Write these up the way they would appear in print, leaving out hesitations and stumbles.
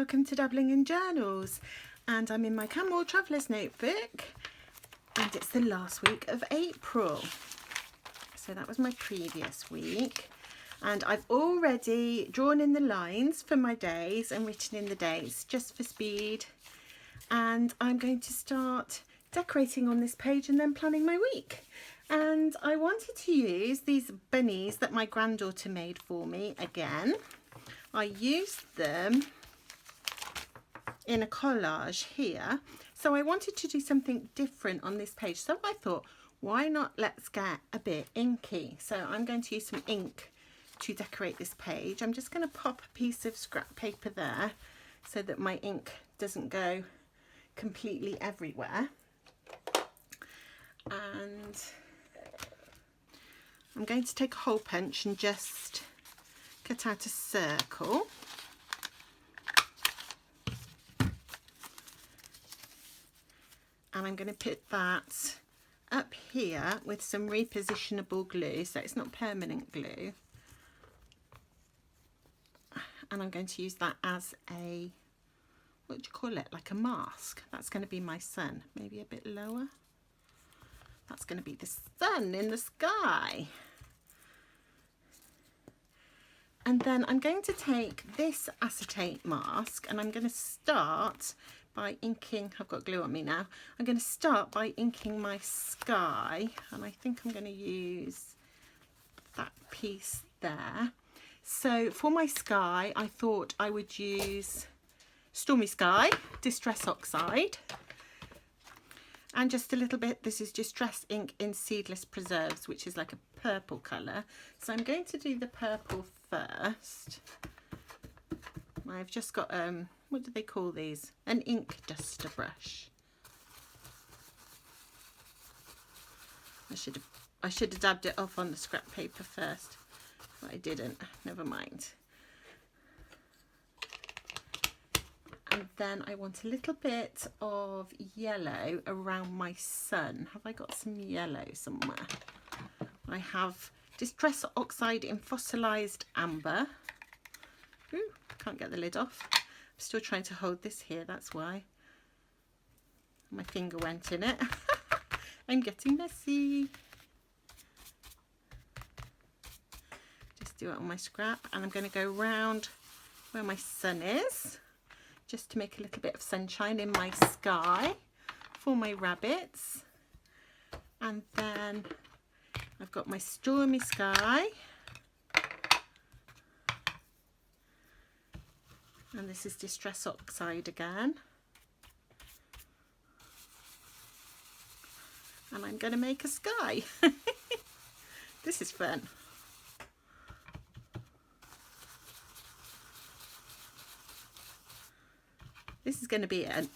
welcome to Dabbling in Journals, and I'm in my Camel Traveller's Notebook and it's the last week of April. So that was my previous week, and I've already drawn in the lines for my days and written in the days just for speed, and I'm going to start decorating on this page and then planning my week. And I wanted to use these bunnies that my granddaughter made for me again. I used them in a collage here, so I wanted to do something different on this page, so I thought, why not let's get a bit inky. So I'm going to use some ink to decorate this page. I'm just going to pop a piece of scrap paper there so that my ink doesn't go completely everywhere, and I'm going to take a hole punch and just cut out a circle. And I'm going to put that up here with some repositionable glue, so it's not permanent glue. And I'm going to use that as a, what do you call it, like a mask. That's going to be my sun, maybe a bit lower. That's going to be the sun in the sky. And then I'm going to take this acetate mask and I'm going to start by inking, I've got glue on me now, I'm going to start by inking my sky, and I think I'm going to use that piece there. So for my sky, I thought I would use Stormy Sky, Distress Oxide, and just a little bit, this is Distress ink in Seedless Preserves, which is like a purple colour. So I'm going to do the purple first. I've just got, what do they call these? An ink duster brush. I should have dabbed it off on the scrap paper first, but I didn't. Never mind. And then I want a little bit of yellow around my sun. Have I got some yellow somewhere? I have Distress Oxide in Fossilized Amber. Ooh, can't get the lid off. I'm still trying to hold this here, that's why. My finger went in it. I'm getting messy. Just do it on my scrap, and I'm going to go round where my sun is, just to make a little bit of sunshine in my sky for my rabbits. And then I've got my Stormy Sky, and this is Distress Oxide again, and I'm going to make a sky. This is fun. This is going to be an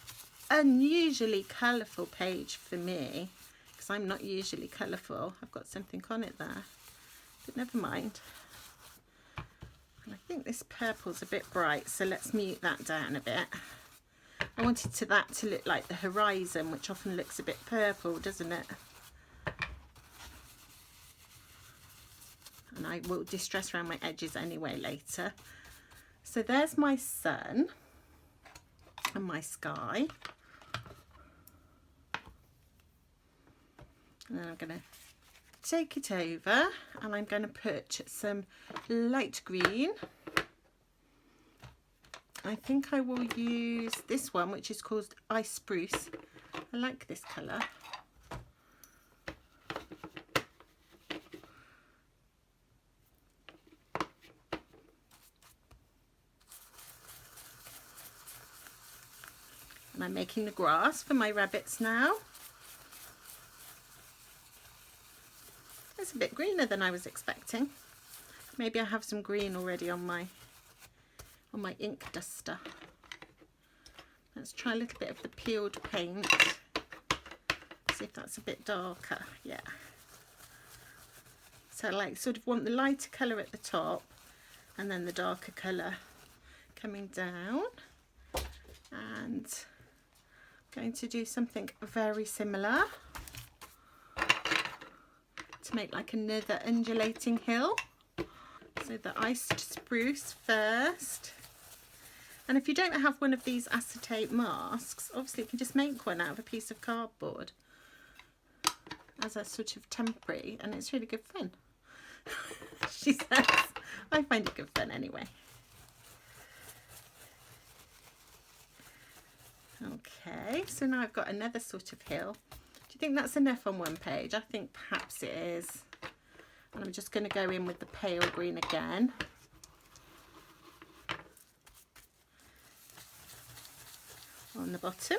unusually colourful page for me, because I'm not usually colourful. I've got something on it there, but never mind. And I think this purple's a bit bright, so let's mute that down a bit. I wanted that to look like the horizon, which often looks a bit purple, doesn't it? And I will distress around my edges anyway later. So there's my sun and my sky, and then I'm going to take it over and I'm going to put some light green. I think I will use this one, which is called Ice Spruce. I like this colour. And I'm making the grass for my rabbits now. It's a bit greener than I was expecting. Maybe I have some green already on my ink duster. Let's try a little bit of the peeled paint. See if that's a bit darker. Yeah. So I like sort of want the lighter colour at the top and then the darker colour coming down. And going to do something very similar to make like another undulating hill. So the iced spruce first, And if you don't have one of these acetate masks, obviously you can just make one out of a piece of cardboard as a sort of temporary, and it's really good fun. She says. I find it good fun anyway. Okay, so now I've got another sort of hill. Do you think that's enough on one page? I think perhaps it is. And I'm just going to go in with the pale green again. On the bottom.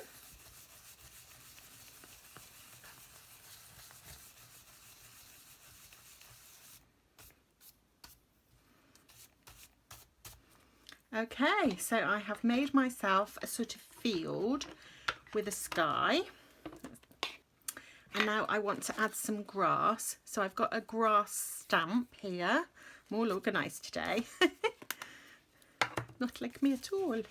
Okay, so I have made myself a sort of field with a sky, and now I want to add some grass. So I've got a grass stamp here. I'm all organised today. Not like me at all.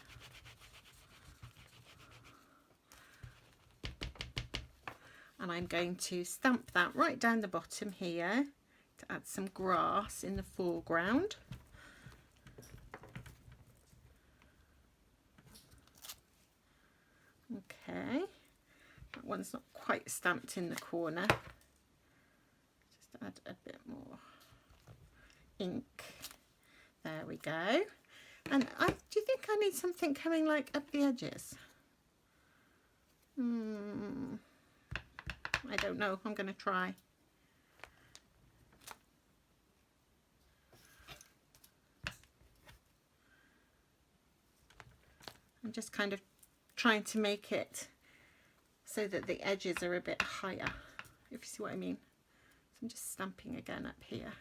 And I'm going to stamp that right down the bottom here to add some grass in the foreground. Okay, that one's not quite stamped in the corner. Just add a bit more ink. There we go. And do you think I need something coming like up the edges? I don't know. I'm going to try. I'm just kind of trying to make it so that the edges are a bit higher, if you see what I mean. So I'm just stamping again up here.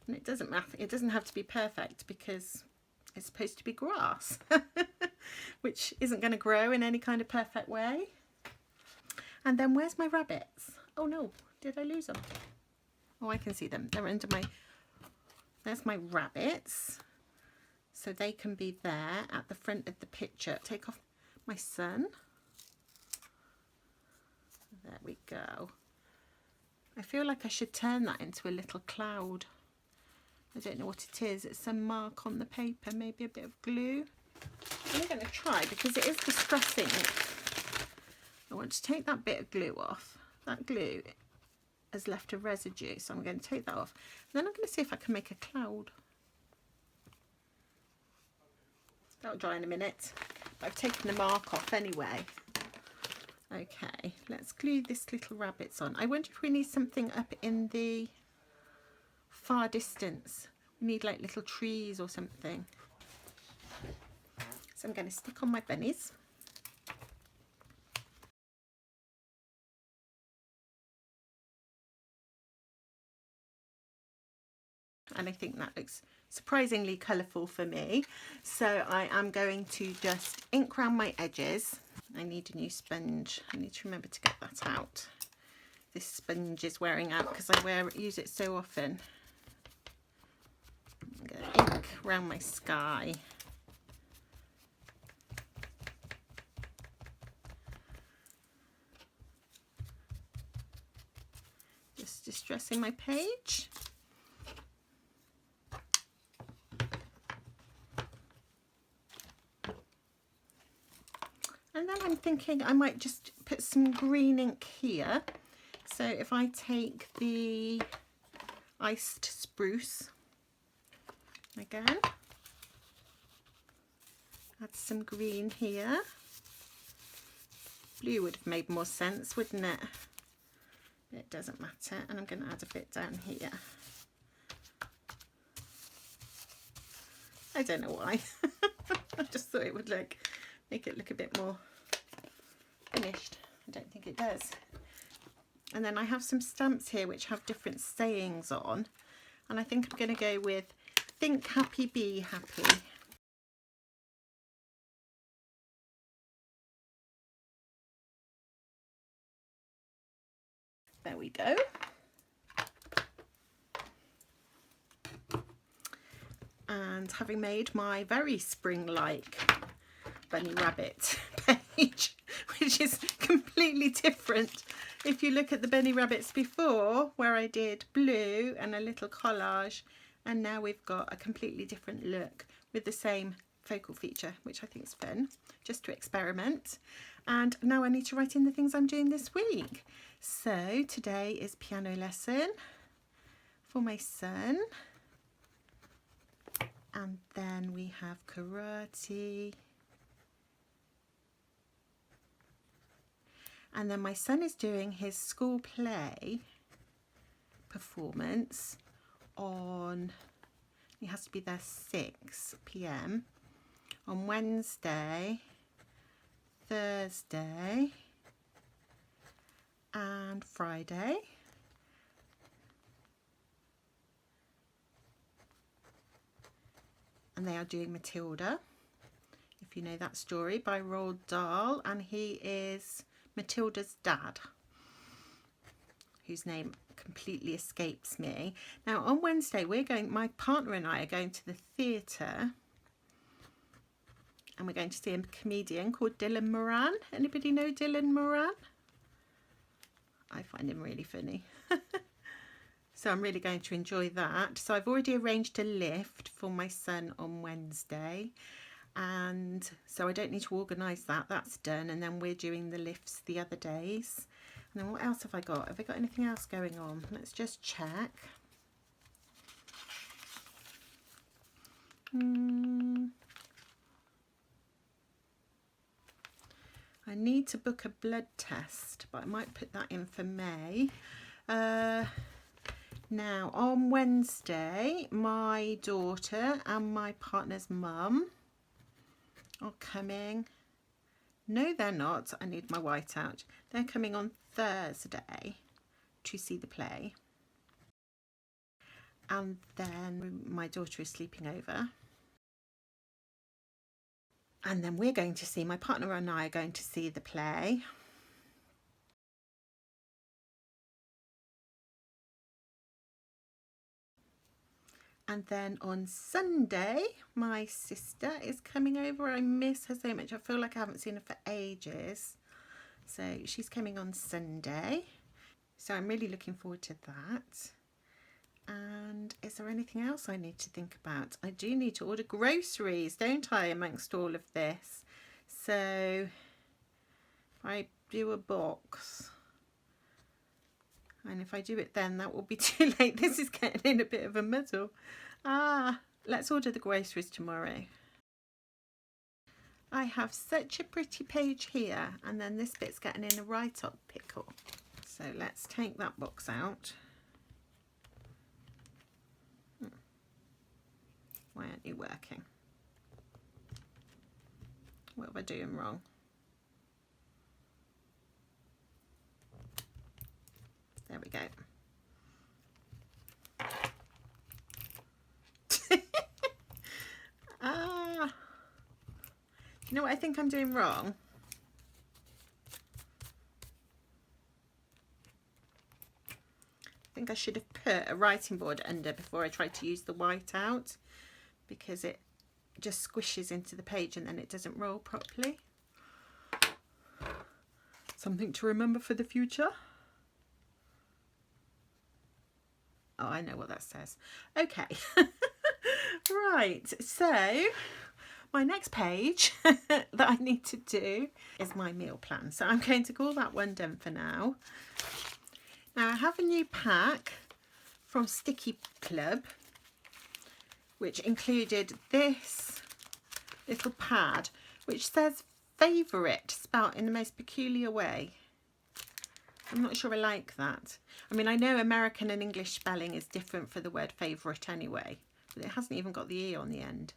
And it doesn't matter, it doesn't have to be perfect because it's supposed to be grass, which isn't going to grow in any kind of perfect way. And then where's my rabbits? Oh no, did I lose them? Oh, I can see them. They're under my... There's my rabbits, so they can be there at the front of the picture. Take off my sun. There we go. I feel like I should turn that into a little cloud. I don't know what it is. It's some mark on the paper, maybe a bit of glue. I'm going to try because it is distressing. I want to take that bit of glue off. That glue has left a residue, so I'm going to take that off. And then I'm going to see if I can make a cloud. That'll dry in a minute. But I've taken the mark off anyway. Okay, let's glue this little rabbits on. I wonder if we need something up in the far distance. We need like little trees or something. So I'm going to stick on my bunnies. And I think that looks surprisingly colourful for me. So I am going to just ink around my edges. I need a new sponge. I need to remember to get that out. This sponge is wearing out because I use it so often. I'm going to ink around my sky. Just distressing my page. And then I'm thinking I might just put some green ink here. So if I take the iced spruce again, add some green here. Blue would have made more sense, wouldn't it? But it doesn't matter. And I'm going to add a bit down here. I don't know why. I just thought it would make it look a bit more finished. I don't think it does. And then I have some stamps here which have different sayings on, and I think I'm going to go with think happy, be happy. There we go. And having made my very spring-like bunny rabbit page, which is completely different if you look at the bunny rabbits before, where I did blue and a little collage, and now we've got a completely different look with the same focal feature, which I think is fun, just to experiment. And now I need to write in the things I'm doing this week. So today is piano lesson for my son, and then we have karate, and then my son is doing his school play performance on, he has to be there 6 p.m. on Wednesday, Thursday and Friday. And they are doing Matilda, if you know that story, by Roald Dahl, and he is Matilda's dad, whose name completely escapes me. Now on Wednesday my partner and I are going to the theatre, and we're going to see a comedian called Dylan Moran. Anybody know Dylan Moran? I find him really funny. So I'm really going to enjoy that. So I've already arranged a lift for my son on Wednesday, and so I don't need to organise that. That's done. And then we're doing the lifts the other days. And then what else have I got? Have I got anything else going on? Let's just check. I need to book a blood test, but I might put that in for May. Now on Wednesday, my daughter and my partner's mum are coming. No, they're not. I need my whiteout. They're coming on Thursday to see the play. And then my daughter is sleeping over. And then we're going to see, my partner and I are going to see the play. And then on Sunday, my sister is coming over. I miss her so much. I feel like I haven't seen her for ages. So she's coming on Sunday. So I'm really looking forward to that. And is there anything else I need to think about? I do need to order groceries, don't I, amongst all of this? So if I do a box, and if I do it then, that will be too late. This is getting in a bit of a muddle. Let's order the groceries tomorrow. I have such a pretty page here, and then this bit's getting in a right up pickle. So let's take that box out. Why aren't you working? What am I doing wrong? There we go. You know what I think I'm doing wrong? I think I should have put a writing board under before I tried to use the whiteout, because it just squishes into the page and then it doesn't roll properly. Something to remember for the future. Oh, I know what that says. Okay. Right, so my next page that I need to do is my meal plan. So I'm going to call that one done for now. Now I have a new pack from Sticky Club, which included this little pad, which says favourite, spelt in the most peculiar way. I'm not sure I like that. I mean, I know American and English spelling is different for the word favourite anyway, but it hasn't even got the E on the end.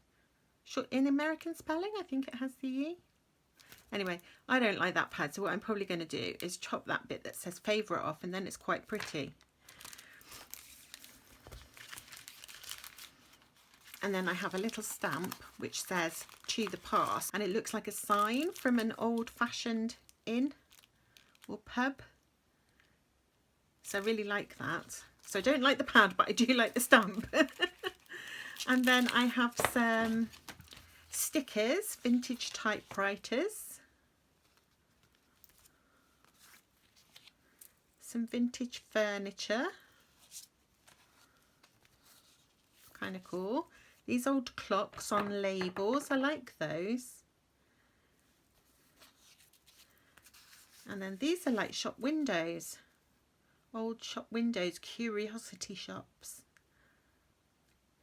Sure, in American spelling, I think it has the E. Anyway, I don't like that pad, so what I'm probably going to do is chop that bit that says favourite off, and then it's quite pretty. And then I have a little stamp which says to the past, and it looks like a sign from an old-fashioned inn or pub. So I really like that. So I don't like the pad, but I do like the stamp. And then I have some stickers, vintage typewriters. some vintage furniture. Kind of cool. These old clocks on labels, I like those. And then these are like shop windows. Old shop windows, curiosity shops,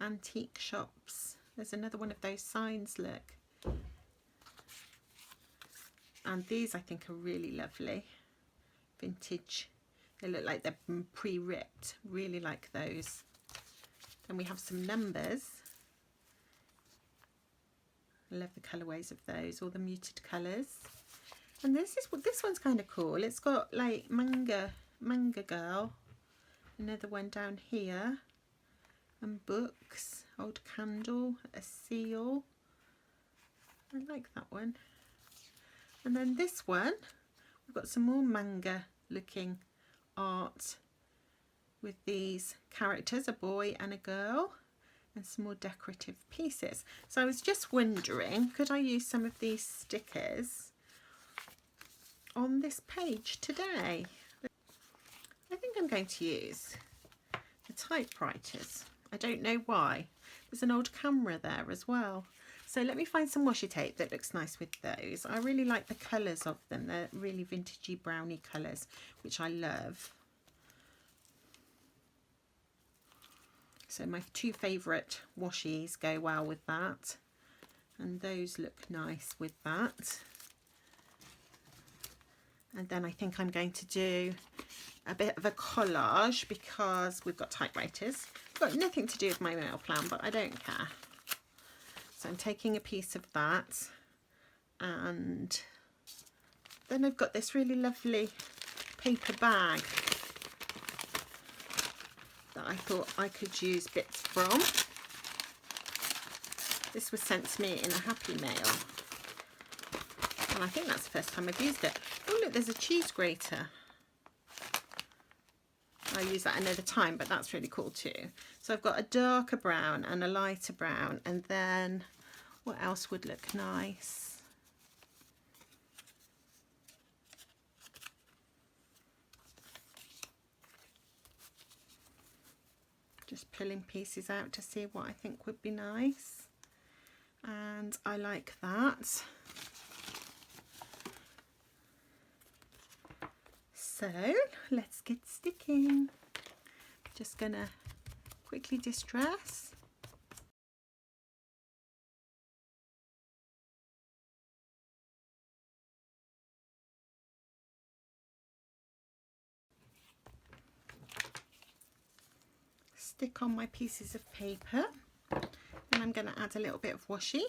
antique shops. There's another one of those signs, look. And these I think are really lovely. Vintage. They look like they're pre-ripped. Really like those. Then we have some numbers. I love the colourways of those, all the muted colours. And this one's kind of cool. It's got like manga girl. Another one down here. And books. Old candle. A seal. I like that one. And then this one, we've got some more manga looking art with these characters, a boy and a girl, and some more decorative pieces. So I was just wondering, could I use some of these stickers on this page today? I think I'm going to use the typewriters. I don't know why. There's an old camera there as well. So let me find some washi tape that looks nice with those. I really like the colours of them. They're really vintagey browny colours, which I love. So my two favourite washies go well with that. And those look nice with that. And then I think I'm going to do a bit of a collage because we've got typewriters. It's got nothing to do with my mail plan, but I don't care. So I'm taking a piece of that, and then I've got this really lovely paper bag that I thought I could use bits from. This was sent to me in a Happy Mail, and I think that's the first time I've used it. Oh look, there's a cheese grater. I'll use that another time, but that's really cool too. So I've got a darker brown and a lighter brown, and then what else would look nice? Just pulling pieces out to see what I think would be nice. And I like that. So let's get sticking. Just gonna quickly distress. Stick on my pieces of paper, and I'm going to add a little bit of washi.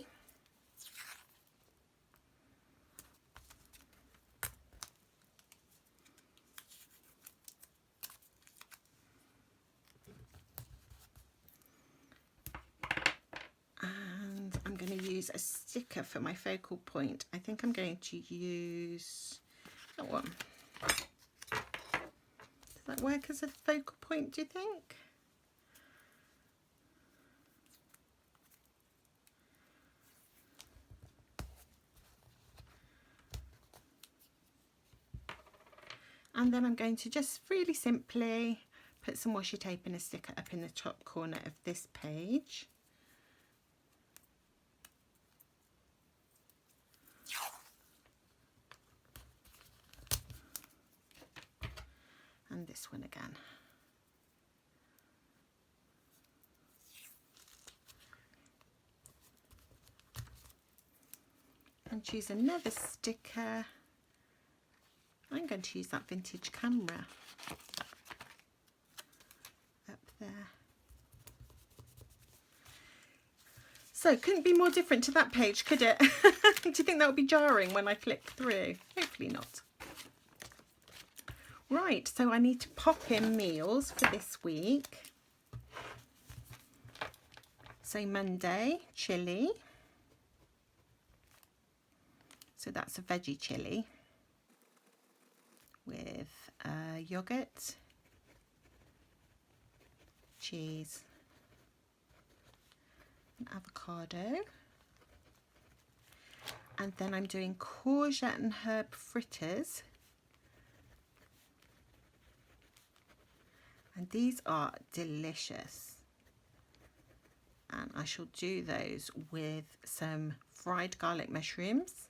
And I'm going to use a sticker for my focal point. I think I'm going to use that one. Does that work as a focal point, do you think? And then I'm going to just really simply put some washi tape and a sticker up in the top corner of this page. And this one again. And choose another sticker. I'm going to use that vintage camera up there. So couldn't be more different to that page, could it? Do you think that would be jarring when I flick through? Hopefully not. Right, so I need to pop in meals for this week. So Monday, chilli. So that's a veggie chilli with yogurt, cheese, and avocado. And then I'm doing courgette and herb fritters And these are delicious. And I shall do those with some fried garlic mushrooms.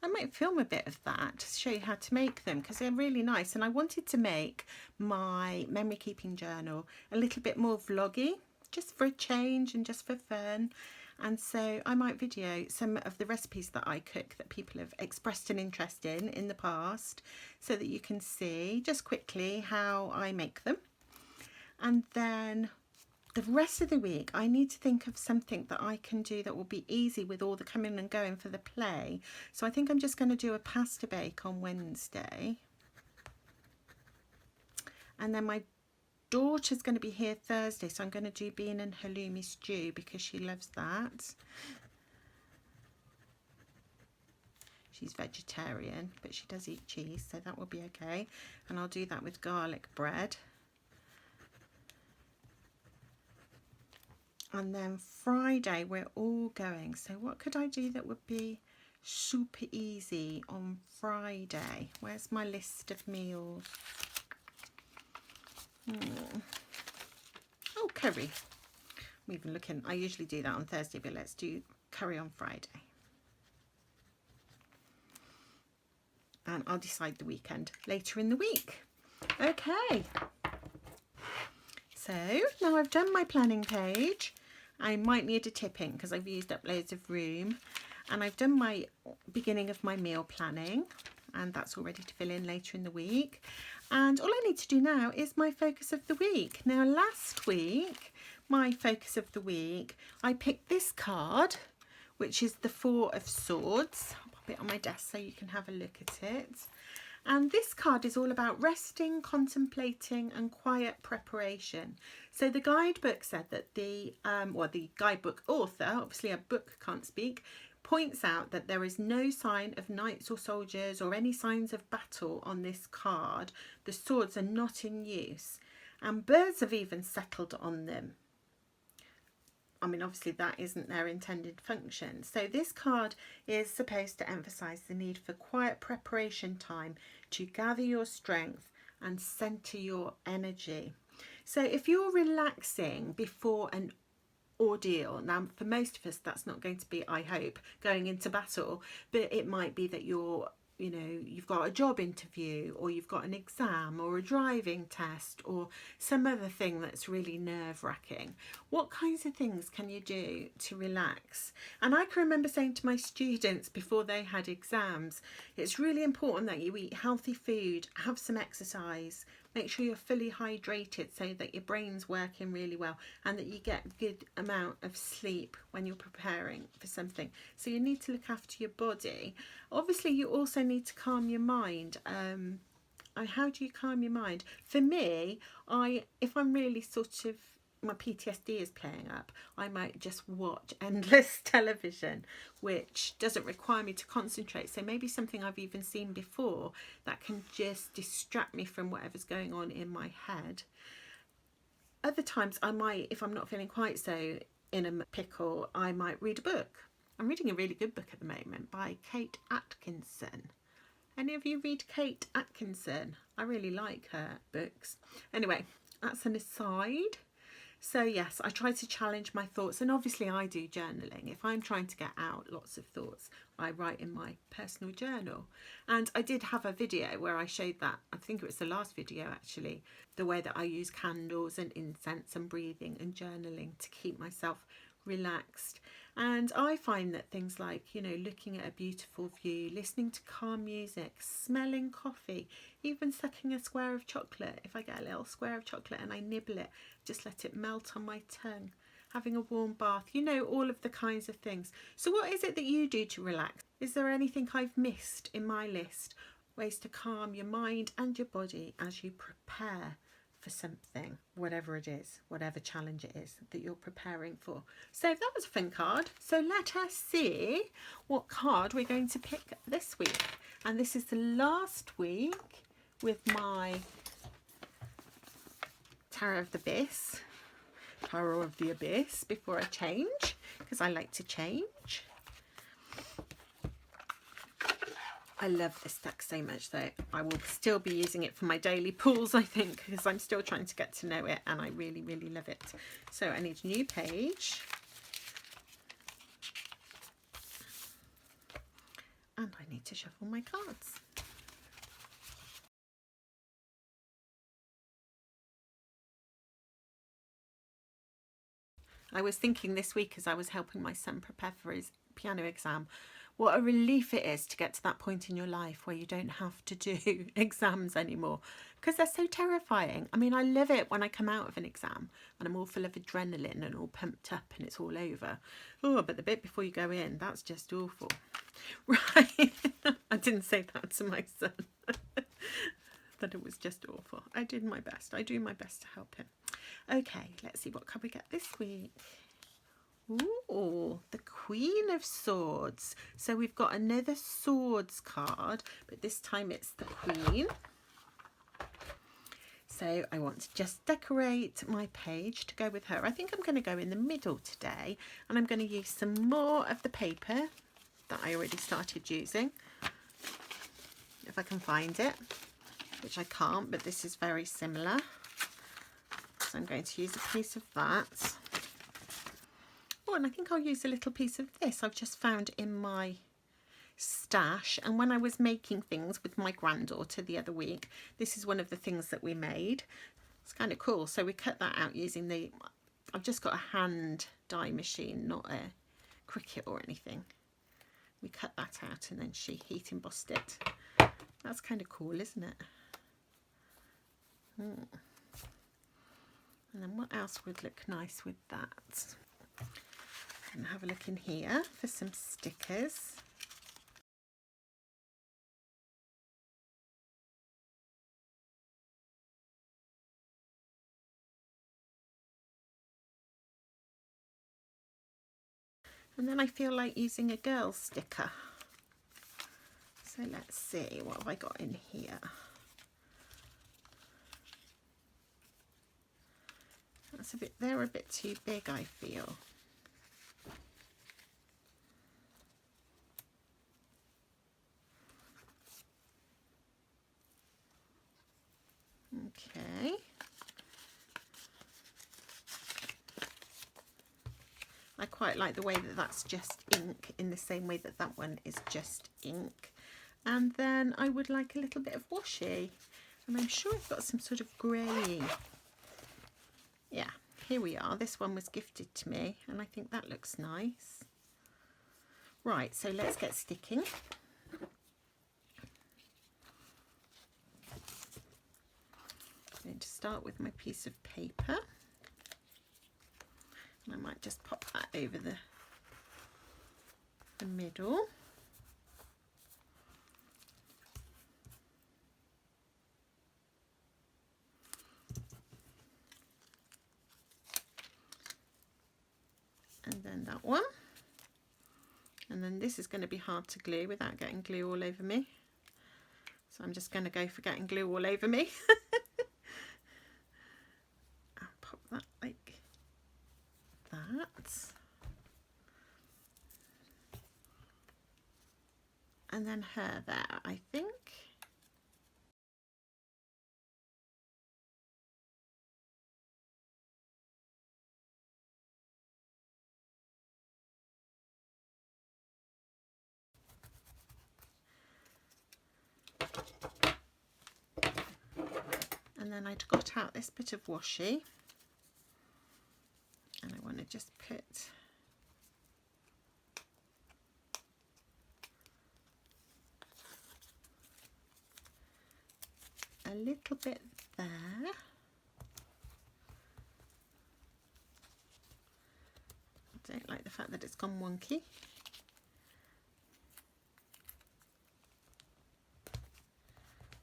I might film a bit of that to show you how to make them, because they're really nice. And I wanted to make my memory keeping journal a little bit more vloggy, just for a change and just for fun. And so I might video some of the recipes that I cook that people have expressed an interest in the past, so that you can see just quickly how I make them. And then the rest of the week I need to think of something that I can do that will be easy with all the coming and going for the play. So I think I'm just going to do a pasta bake on Wednesday. And then my daughter's going to be here Thursday, so I'm going to do bean and halloumi stew because she loves that. She's vegetarian, but she does eat cheese, so that will be okay. And I'll do that with garlic bread. And then Friday we're all going. So what could I do that would be super easy on Friday? Where's my list of meals? Oh, curry. I'm even looking. I usually do that on Thursday, but let's do curry on Friday. And I'll decide the weekend later in the week. Okay. So now I've done my planning page. I might need a tipping because I've used up loads of room, and I've done my beginning of my meal planning, and that's all ready to fill in later in the week. And all I need to do now is my focus of the week. Now last week, my focus of the week, I picked this card, which is the Four of Swords. I'll pop it on my desk so you can have a look at it. And this card is all about resting, contemplating and quiet preparation. So the guidebook said that the guidebook author, obviously a book can't speak, points out that there is no sign of knights or soldiers or any signs of battle on this card. The swords are not in use, and birds have even settled on them. I mean, obviously that isn't their intended function. So this card is supposed to emphasize the need for quiet preparation time to gather your strength and center your energy. So if you're relaxing before an ordeal, now for most of us that's not going to be, I hope, going into battle, but it might be that you've got a job interview, or you've got an exam or a driving test or some other thing that's really nerve-wracking. What kinds of things can you do to relax? And I can remember saying to my students before they had exams, it's really important that you eat healthy food, have some exercise, make sure you're fully hydrated so that your brain's working really well, and that you get a good amount of sleep when you're preparing for something. So you need to look after your body. Obviously you also need to calm your mind. How do you calm your mind? For me, if I'm really sort of, my PTSD is playing up, I might just watch endless television, which doesn't require me to concentrate. So maybe something I've even seen before that can just distract me from whatever's going on in my head. Other times I might, if I'm not feeling quite so in a pickle, I might read a book. I'm reading a really good book at the moment by Kate Atkinson. Any of you read Kate Atkinson? I really like her books. Anyway, that's an aside. So yes, I try to challenge my thoughts, and obviously I do journaling. If I'm trying to get out lots of thoughts, I write in my personal journal. And I did have a video where I showed that, I think it was the last video actually, the way that I use candles and incense and breathing and journaling to keep myself relaxed. And I find that things like, looking at a beautiful view, listening to calm music, smelling coffee, even sucking a square of chocolate. If I get a little square of chocolate and I nibble it, just let it melt on my tongue, having a warm bath, all of the kinds of things. So what is it that you do to relax? Is there anything I've missed in my list? Ways to calm your mind and your body as you prepare for something, whatever it is, whatever challenge it is that you're preparing for. So that was a fun card. So let us see what card we're going to pick this week. And this is the last week with my Tarot of the Abyss before I change, because I like to change. I love this stack so much though. I will still be using it for my daily pulls, I think, because I'm still trying to get to know it and I really, really love it. So I need a new page. And I need to shuffle my cards. I was thinking this week as I was helping my son prepare for his piano exam, what a relief it is to get to that point in your life where you don't have to do exams anymore, because they're so terrifying. I mean, I love it when I come out of an exam and I'm all full of adrenaline and all pumped up and it's all over. Oh, but the bit before you go in, that's just awful. Right. I didn't say that to my son. That it was just awful. I did my best. I do my best to help him. Okay, let's see what card we get this week. Ooh, the Queen of Swords. So we've got another swords card, but this time it's the Queen. So I want to just decorate my page to go with her. I think I'm going to go in the middle today, and I'm going to use some more of the paper that I already started using, if I can find it, which I can't, but this is very similar. So I'm going to use a piece of that. Oh, and I think I'll use a little piece of this I've just found in my stash. And when I was making things with my granddaughter the other week, this is one of the things that we made. It's kind of cool. So we cut that out using the, I've just got a hand die machine, not a Cricut or anything. We cut that out and then she heat embossed it. That's kind of cool, isn't it? And then what else would look nice with that? And have a look in here for some stickers. And then I feel like using a girl sticker. So let's see, what have I got in here? That's a bit, they're a bit too big, I feel. Okay. I quite like the way that that's just ink, in the same way that that one is just ink. And then I would like a little bit of washi, and I'm sure I've got some sort of grey. Yeah, here we are. This one was gifted to me and I think that looks nice. Right, so let's get sticking. I'm going to start with my piece of paper. And I might just pop that over the middle. And then that one. And then this is going to be hard to glue without getting glue all over me. So I'm just going to go for getting glue all over me. I'll pop that like that. And then her there, I think. And then I'd got out this bit of washi, and I want to just put a little bit there. I don't like the fact that it's gone wonky.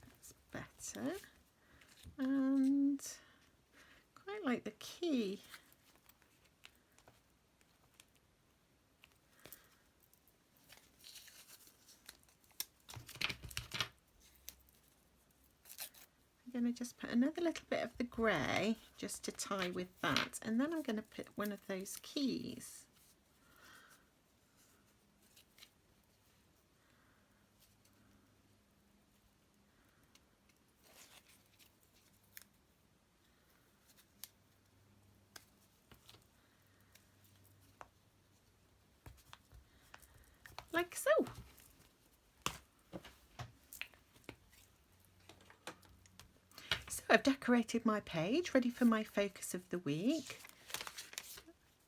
That's better. And quite like the key. I'm going to just put another little bit of the grey just to tie with that, and then I'm going to put one of those keys. like so. So I've decorated my page, ready for my focus of the week.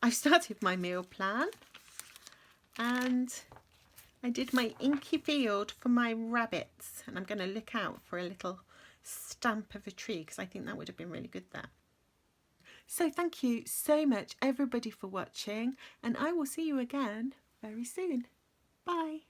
I've started my meal plan and I did my inky field for my rabbits, and I'm going to look out for a little stamp of a tree because I think that would have been really good there. So thank you so much everybody for watching, and I will see you again very soon. Bye.